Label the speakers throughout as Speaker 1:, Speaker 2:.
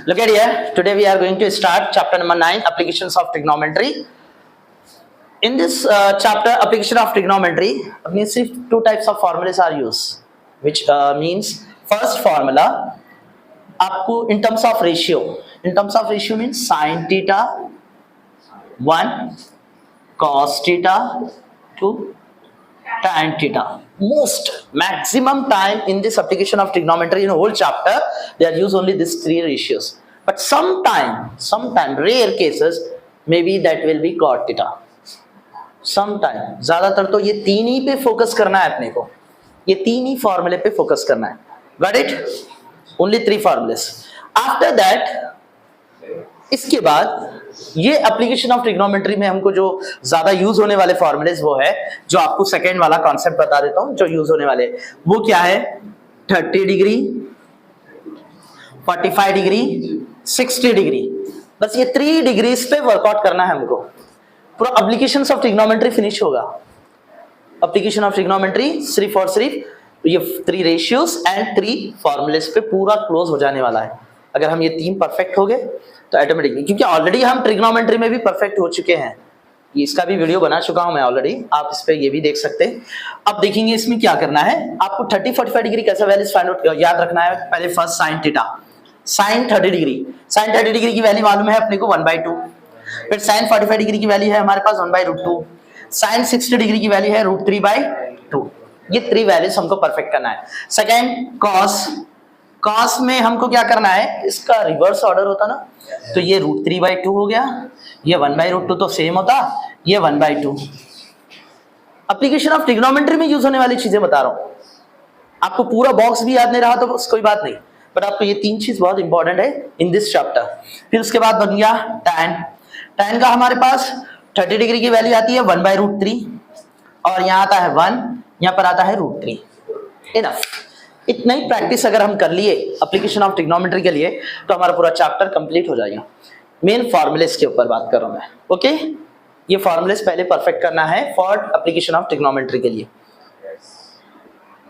Speaker 1: Look at here. Today we are going to start chapter number 9, applications of trigonometry. In this chapter, application of trigonometry, two types of formulas are used, which means first formula, आपको in terms of ratio. In terms of ratio means sin theta 1, cos theta 2, tan theta. Maximum time in this application of trigonometry in a whole chapter, they are used only these three ratios. But sometime, rare cases, maybe that will be cot theta. Sometime, ज़्यादातर तो ये तीन ही पे focus करना है अपने को, ये तीन ही फॉर्मूले पे फोकस करना है. Got it? Only three formulas. After that, इसके बाद ये एप्लीकेशन ऑफ ट्रिग्नोमेट्री में हमको जो ज्यादा यूज होने वाले फॉर्मूलेज वो है, जो आपको सेकेंड वाला कॉन्सेप्ट बता देता हूं जो यूज होने वाले, वो क्या है? 30 डिग्री, 45 डिग्री, 60 डिग्री. बस ये 3 डिग्रीज पे वर्कआउट करना है हमको. पूरा एप्लीकेशन ऑफ ट्रिग्नोमेट्री फिनिश होगा. एप्लीकेशन ऑफ ट्रिग्नोमेट्री सिर्फ और सिर्फ ये 3 रेशियोज एंड 3 फॉर्मूलेज पे पूरा क्लोज हो जाने वाला है. अगर हम ये 3 परफेक्ट हो गए तो ऑटोमेटिकली, क्योंकि ऑलरेडी हम ट्रिग्नोमेट्री में भी परफेक्ट हो चुके हैं, ये इसका भी वीडियो बना चुका हूं मैं ऑलरेडी, आप इस पे ये भी देख सकते हैं. अब देखेंगे इसमें क्या करना है. आपको 30-45 डिग्री कैसा वैल्यूज फाइंड आउट याद रखना है. पहले first sine theta, sine 30 degree, sine 30 degree की वैल्यू मालूम है अपने को 1/2. फिर साइन 45 डिग्री की वैल्यू है हमारे पास 1/√2. साइन 60 डिग्री की वैल्यू है √3/2. ये 3 वैल्यूज हमको परफेक्ट करना है. सेकेंड कॉस, कॉस में हमको क्या करना है, इसका रिवर्स ऑर्डर होता ना, तो ये √3/2 हो गया, ये 1/√2 तो सेम होता, ये 1/2. एप्लीकेशन ऑफ ट्रिग्नोमेट्री में यूज होने वाली चीजें बता रहा हूं. आपको पूरा बॉक्स भी याद नहीं रहा तो बस कोई बात नहीं, बट आपको ये 3 चीज बहुत इंपॉर्टेंट है इन दिस चैप्टर. फिर उसके बाद बन गया टैन. टैन का हमारे पास 30 डिग्री की वैल्यू आती है 1/√3 और यहाँ आता है 1, यहाँ पर आता है √3. इनफ. इतना ही प्रैक्टिस अगर हम कर लिए एप्लीकेशन ऑफ ट्रिग्नोमेट्री के लिए तो हमारा पूरा चैप्टर कंप्लीट हो जाएगा. मेन फॉर्मूलेस के ऊपर बात कर रहा हूं मैं. ओके, ये फॉर्मूलेस पहले परफेक्ट करना है फॉर एप्लीकेशन ऑफ ट्रिग्नोमेट्री के लिए.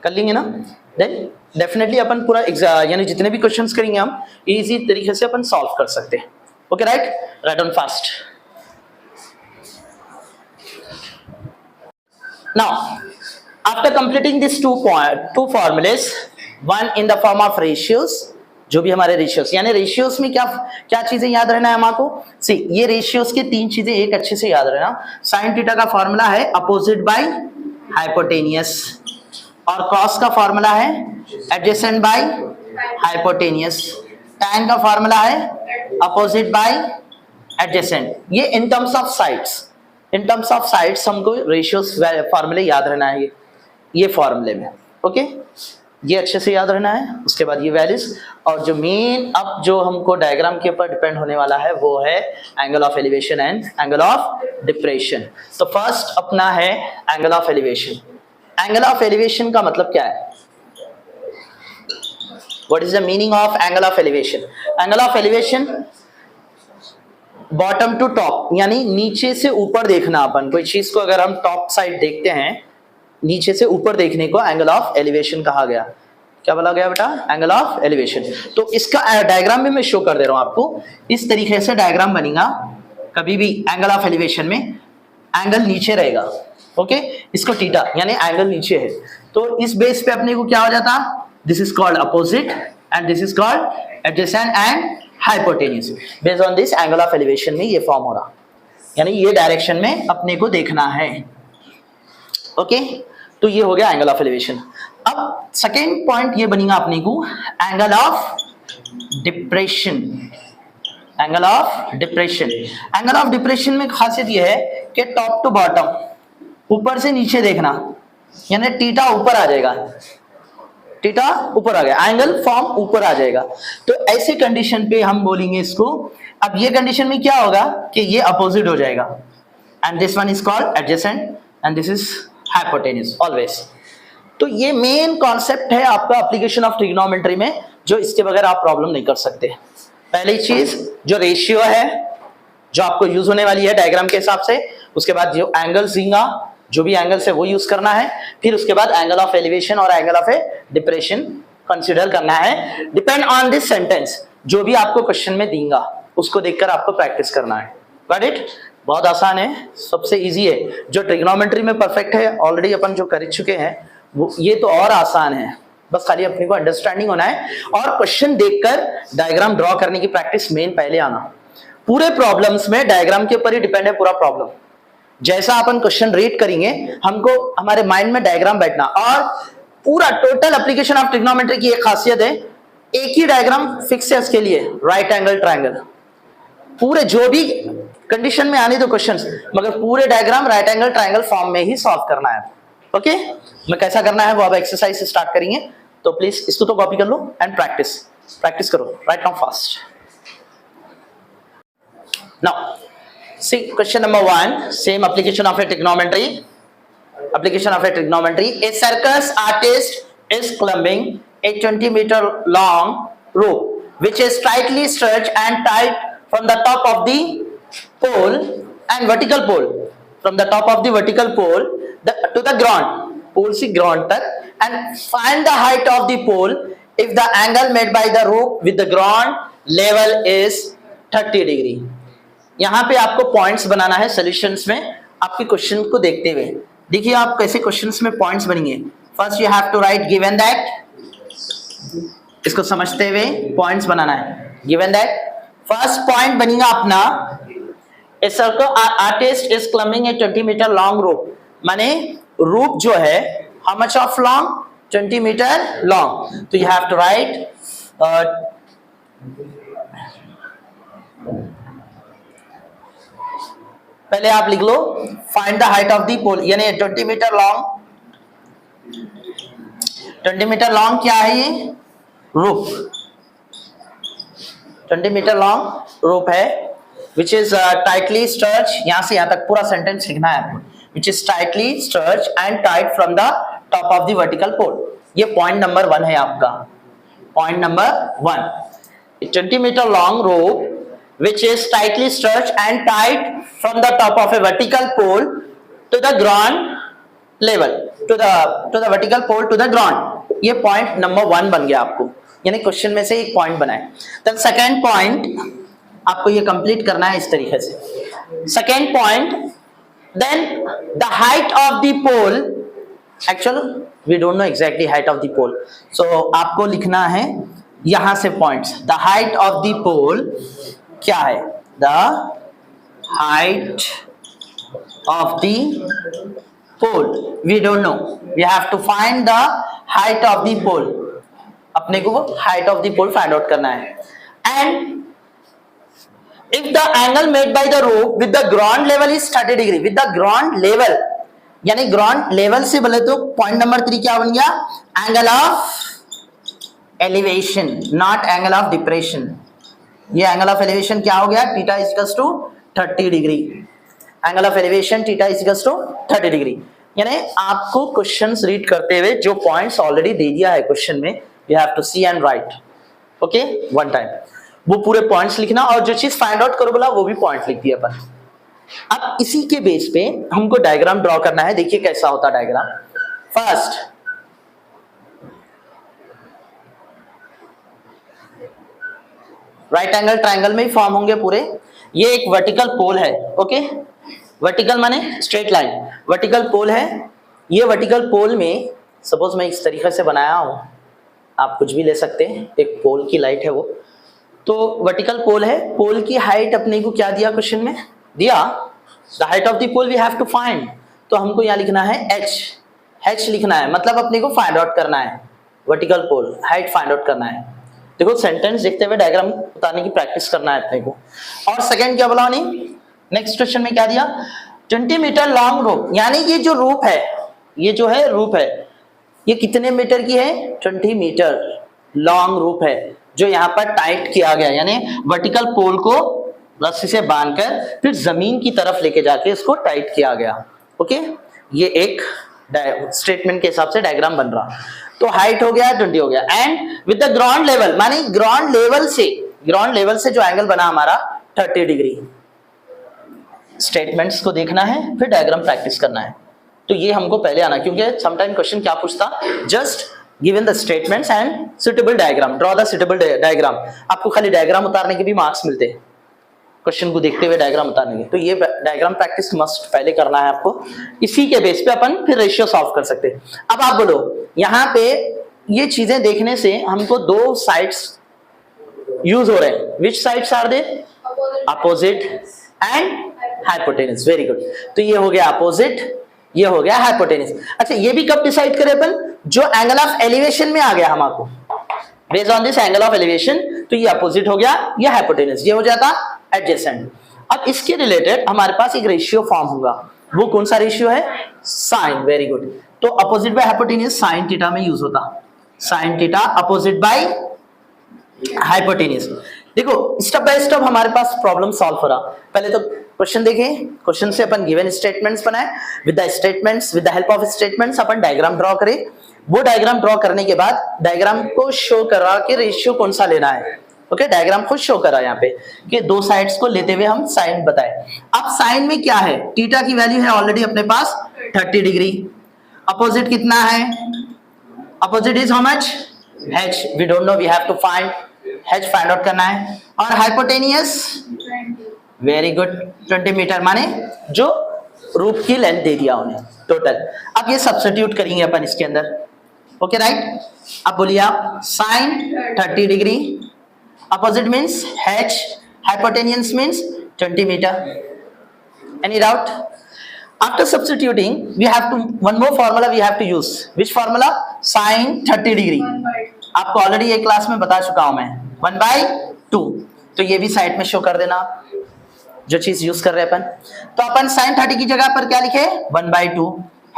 Speaker 1: कर लेंगे ना? देन डेफिनेटली अपन पूरा यानी जितने भी क्वेश्चंस करेंगे हम इजी तरीके से अपन सॉल्व कर सकते हैं. Okay, right on fast. Now after completing these two formulas, one in the form of ratios, जो भी हमारे रेशियोस, यानी रेशियोस में क्या क्या चीजें याद रहना है हमारे को. सी, ये रेशियोस के 3 चीजें एक अच्छे से याद रहना. साइन थीटा का फॉर्मूला है अपोजिट बाय हाइपोटेनियस, और कॉस का फॉर्मूला है एडजेसेंट बाय हाइपोटेनियस. टैन का फॉर्मूला है अपोजिट बाय एडजेसेंट. ये in terms of sides, in terms of sides हमको रेशियोस फॉर्मूले याद रहना है ये फॉर्मूले में. ओके, ये अच्छे से याद रहना है. उसके बाद ये वैल्यूज, और जो मेन अब जो हमको डायग्राम के ऊपर डिपेंड होने वाला है वो है angle of elevation and angle of depression. तो फर्स्ट अपना है angle of elevation. Angle of elevation का मतलब क्या है? What is the meaning of angle of elevation? Angle of elevation bottom to top, यानी नीचे से ऊपर देखना. अपन कोई चीज को अगर हम टॉप साइड देखते हैं, नीचे से ऊपर देखने को एंगल ऑफ एलिवेशन कहा गया. क्या बोला गया बेटा? Angle of elevation. तो इसका डायग्राम में मैं शो कर दे रहा हूं आपको. इस तरीके से डायग्राम बनेगा. कभी भी एंगल ऑफ एलिवेशन में एंगल नीचे रहेगा. ओके, इसको थीटा यानी एंगल नीचे है, तो इस बेस पे अपने को क्या हो जाता? This is called opposite and this is called adjacent and hypotenuse. Based on this angle of elevation में ये फॉर्म हो रहा, यानी ये डायरेक्शन में अपने को देखना है. ओके, तो ये हो गया एंगल ऑफ एलिवेशन. अब सेकेंड पॉइंट ये बनेगा अपने को angle of depression. Angle of depression, angle of depression में खासियत ये है कि टॉप टू बॉटम, ऊपर से नीचे देखना, यानी थीटा ऊपर आ जाएगा, थीटा ऊपर आ गया, एंगल फॉर्म ऊपर आ जाएगा. तो ऐसे कंडीशन पे हम बोलेंगे इसको. अब ये कंडीशन में क्या होगा कि ये अपोजिट हो जाएगा, and this one is called adjacent and this is hypotenuse always. तो ये मेन कॉन्सेप्ट है आपका एप्लीकेशन ऑफ ट्रिग्नोमेट्री में, जो इसके बगैर आप प्रॉब्लम नहीं कर सकते. पहली चीज जो रेशियो है जो आपको यूज होने वाली है डायग्राम के हिसाब से. उसके बाद जो एंगल्स देंगे, जो भी एंगल से वो यूज करना है. फिर उसके बाद एंगल ऑफ एलिवेशन और angle of A depression consider करना है. डिपेंड ऑन दिस सेंटेंस, जो भी आपको क्वेश्चन में दूंगा उसको देखकर आपको प्रैक्टिस करना है। Got it? बहुत आसान है, सबसे इजी है। जो ट्रिग्नोमेट्री में परफेक्ट है ऑलरेडी अपन जो कर चुके हैं वो, ये तो और आसान है, बस खाली अपने को अंडरस्टैंडिंग होना है और क्वेश्चन देखकर डायग्राम ड्रॉ करने की प्रैक्टिस मेन पहले आना। पूरे प्रॉब्लम्स में डायग्राम के ऊपर ही डिपेंड है पूरा प्रॉब्लम। जैसा अपन क्वेश्चन रीड करेंगे हमको हमारे माइंड में डायग्राम बैठना, और पूरा टोटल एप्लीकेशन ऑफ ट्रिग्नोमेट्री की एक खासियत है, एक ही डायग्राम फिक्स है उसके लिए, राइट एंगल ट्रायंगल। पूरे जो भी कंडीशन में आने दो क्वेश्चंस, मगर पूरे diagram right angle triangle form में ही सॉल्व करना है। ओके, मैं कैसा करना है वो अब एक्सरसाइज स्टार्ट करेंगे, तो प्लीज इसको तो कॉपी कर लो एंड प्रैक्टिस करो right now fast. Now see question number 1, same application of A trigonometry. Application of a trigonometry. A circus artist is climbing a 20-meter long rope which is tightly stretched and tied from the top of the pole and vertical pole, from the top of the vertical pole to the ground, pole से ground तक, and find the height of the pole if the angle made by the rope with the ground level is 30 degree. यहाँ पे आपको points बनाना है solutions में आपके question को देखते हुए। देखिए आप कैसे क्वेश्चंस में पॉइंट्स बनेंगे। First you have to write given that, इसको समझते हुए पॉइंट्स बनाना है। गिवन दैट फर्स्ट पॉइंट बनेगा अपना, a circus artist is climbing a 20 metre long rope, माने रोप जो है how much of long, 20 metre long. तो यू हैव टू राइट पहले आप लिख लो find the height of the pole, यानी 20 मीटर लॉन्ग, 20 मीटर लॉन्ग क्या है ये रोप, 20 मीटर लॉन्ग रोप है विच इज टाइटली स्ट्रेच, यहां से यहां तक पूरा सेंटेंस लिखना है आपको, which is tightly stretch and tight from the top of the vertical pole. ये पॉइंट नंबर 1 है आपका, point number 1। 20 metre long rope which is tightly stretched and tied from the top of a vertical pole to the ground level, to the vertical pole to the ground। ये point number 1 बन गया आपको, यानी question में से एक point बना है। देन सेकंड पॉइंट आपको ये कंप्लीट करना है इस तरीके से। Second point, then the height of the pole, actual we don't know exactly height of the pole, so आपको लिखना है यहां से points. The height of the pole क्या है, the height of the pole we don't know, we have to find the height of the pole, अपने को height of the pole find out करना है। And if the angle made by the rope with the ground level is 30 degree, with the ground level, यानी ground level से बोले तो point number 3 क्या बन गया, angle of elevation, not angle of depression. ये एंगल ऑफ एलिवेशन क्या हो गया, theta is equals to 30 degree, angle of elevation theta is equals to 30 degree. यानी आपको क्वेश्चंस रीड करते हुए जो पॉइंट्स ऑलरेडी दे दिया है क्वेश्चन में, you have to see and write, okay, one time वो पूरे पॉइंट्स लिखना, और जो चीज फाइंड आउट करो बोला वो भी पॉइंट लिख दिया अपन। अब इसी के बेस पे हमको डायग्राम ड्रॉ करना है। देखिए कैसा होता है diagram. First right angle triangle में ही फॉर्म होंगे पूरे। ये एक वर्टिकल पोल है, ओके, वर्टिकल माने स्ट्रेट लाइन, वर्टिकल पोल है। ये वर्टिकल पोल में सपोज मैं इस तरीके से बनाया हूं, आप कुछ भी ले सकते हैं, एक पोल की लाइट है वो, तो वर्टिकल पोल है। पोल की हाइट अपने को क्या दिया क्वेश्चन में, दिया the height of the pole we have to find, तो हमको यहाँ लिखना है h लिखना है, मतलब अपने को फाइंड आउट करना है vertical pole height find out करना है। देखो सेंटेंस देखते हुए डायग्राम उतारने की प्रैक्टिस करना है अपने को। और सेकंड क्या बोला नहीं, नेक्स्ट क्वेश्चन में क्या दिया, 20 मीटर लॉन्ग रोप, यानी ये जो रोप है, ये जो है रोप है, ये कितने मीटर की है, 20 मीटर लॉन्ग रोप है, जो यहाँ पर टाइट किया गया, यानी वर्टिकल पोल को रस्सी से बांधकर फिर जमीन की तरफ लेके जाके इसको टाइट किया गया। ओके, ये एक स्टेटमेंट के हिसाब से डायग्राम बन रहा। तो हाइट हो गया 20 हो गया, and with the ground level, माने ग्राउंड लेवल से जो एंगल बना हमारा 30 डिग्री। स्टेटमेंट्स को देखना है फिर डायग्राम प्रैक्टिस करना है। तो ये हमको पहले आना, क्योंकि समटाइम क्वेश्चन क्या पूछता, just given the statements and suitable diagram, draw the suitable diagram. आपको खाली डायग्राम उतारने के भी मार्क्स मिलते हैं, क्वेश्चन को देखते हुए डायग्राम उतारने के। तो ये डायग्राम प्रैक्टिस मस्ट पहले करना है आपको, इसी के बेस पे अपन फिर रेशियो सॉल्व कर सकते हैं। अब आप बोलो, यहाँ पे ये चीजें देखने से हमको दो साइड्स यूज हो रहे हैं। Which sides are they? Opposite and hypotenuse. Very good. तो ये हो गया अपोजिट, ये हो गया हाइपोटेनस। अच्छा, ये भी कब डिसाइड करें अपन? जो एंगल ऑफ एलिवेशन में आ गया हमारे, based on this angle of elevation, तो ये अपोजिट हो गया, ये हाइपोटेनस, ये हो जाता एडजेसेंट। अब इसके रिलेटेड हमारे पास एक रेशियो फॉर्म होगा, वो कौन सा रेशियो है? साइन। Very good. तो opposite by hypotenuse sine theta में यूज होता, sine theta opposite by hypotenuse. देखो स्टेप बाय स्टेप हमारे पास प्रॉब्लम सॉल्व हो रहा। पहले तो क्वेश्चन देखें, क्वेश्चन से अपन गिवन स्टेटमेंट्स बनाए, with the statements, with the help of statements upon diagram draw करें। वो डायग्राम ड्रॉ करने के बाद डायग्राम को शो करा के रेशियो कौन सा लेना है। ओके, डायग्राम खुद शो करा यहाँ पे कि दो साइड्स को लेते हुए हम साइन बताए। अब साइन में क्या है? थीटा की वैल्यू है ऑलरेडी अपने पास 30 डिग्री। अपोजिट कितना है? Opposite is how much? h, we don't know, we have to find h, find out करना है। और हाइपोटेनियस, वेरी गुड, 20 मीटर, माने जो रूप की लेंथ दे दिया उन्हें टोटल। अब ये सब्स्टिट्यूट करेंगे अपन इसके अंदर। Okay right. अब बोलिए आप, sine 30 degree, opposite means h, hypotenuse means 20 meter. Any doubt? After substituting, we have to, one more formula we have to use. Which formula? Sin 30 degree. आपको ऑलरेडी एक क्लास में बता चुका हूं मैं, 1/2। तो ये भी साइड में शो कर देना जो चीज यूज कर रहे हैं अपन। तो अपन sin 30 की जगह पर क्या लिखे? 1/2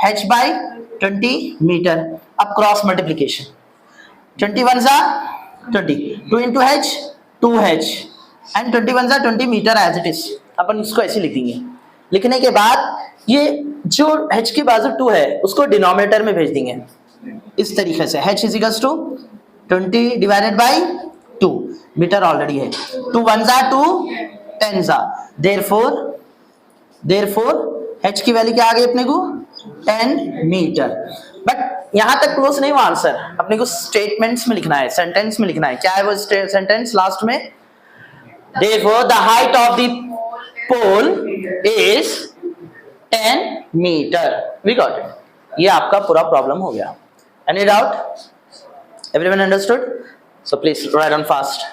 Speaker 1: h/20 मीटर। अब क्रॉस मल्टीप्लीकेशन, 21 जा 20, 2 into h 2h and 21 जा 20 मीटर एज इट इज। अपन इसको ऐसे लिख देंगे। लिखने के बाद ये जो h की बाजू 2 है उसको डिनोमिनेटर में भेज देंगे इस तरीके से, h is equals to 20 divided by 2, metre already है। 2 1 जा 2, 10 जा, देयरफॉर h की वैल्यू क्या आ गई अपने को? 10 मीटर। बट यहां तक क्लोज नहीं हुआ आंसर, अपने को स्टेटमेंट्स में लिखना है, सेंटेंस में लिखना है। क्या है वो सेंटेंस लास्ट में? Therefore the height of the pole is 10 meter. We got it. ये आपका पूरा प्रॉब्लम हो गया। Any doubt? Everyone understood? So please write down fast.